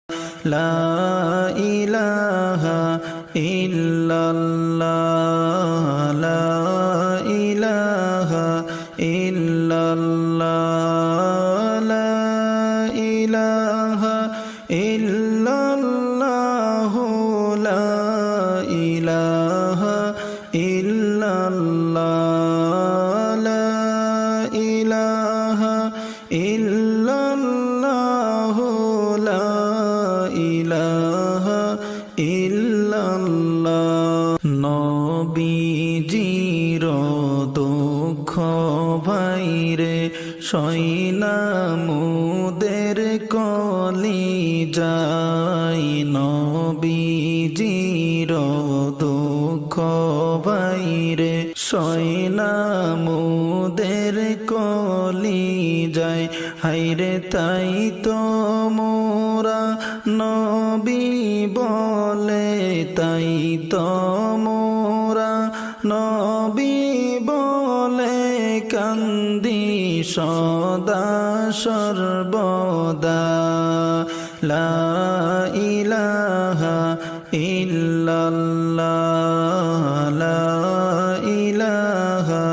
লা ইলাহা ইল্লাল্লাহ লা ইলাহা ইল্লাল্লাহ লা ইলাহা ইল্লাল্লাহ লা ইলাহা ইল্লাল্লাহ লা ইলাহা ইল্লাল্লাহ লা ইলাহা ইল্লাল্লাহ নবীজির দুঃখ ভাইরে সইনা মুদের কলি যায় নবীজির দুঃখ ভাইরে সইনা মুদের কলি যায় হাইরে তাই তো মোরা নবী বলে তাই তো মোরা নবী বলে কান্দি সদা সর্বদা লা ইলাহা ইল্লাল্লাহ লা ইলাহা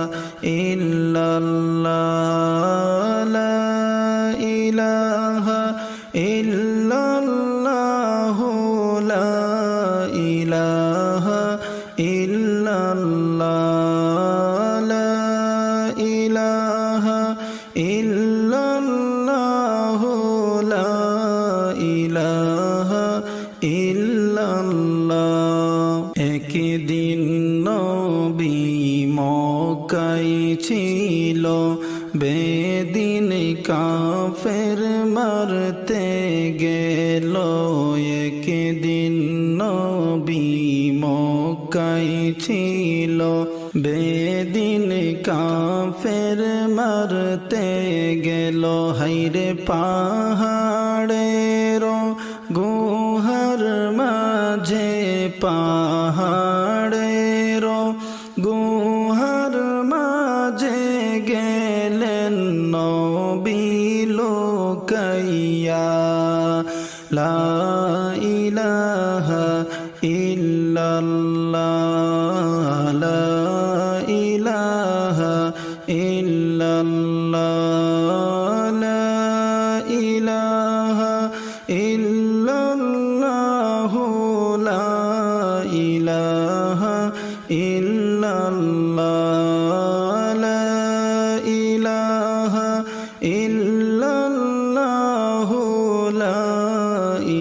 ইল্লাল্লাহ লা ইলাহা ইল্লাল্লাহ লা ইলাহা ইল্লাল্লাহ লা ইলাহা ইল্লাল্লাহ লা ইলাহা ইল্লাল্লাহ একদিন নবী মক্কায় ছিল বেদিন কাফের মারতে গেল একদিন নবী মক্কায় ছিল বেদিন কাফের মারতে গেল হাইরে পাহাড়ের গুহার মাঝে পাহাড়ের গুহার মাঝে গেলেন নবী লুকাইয়া লা ইলাহা ইল্লাল্লাহ লা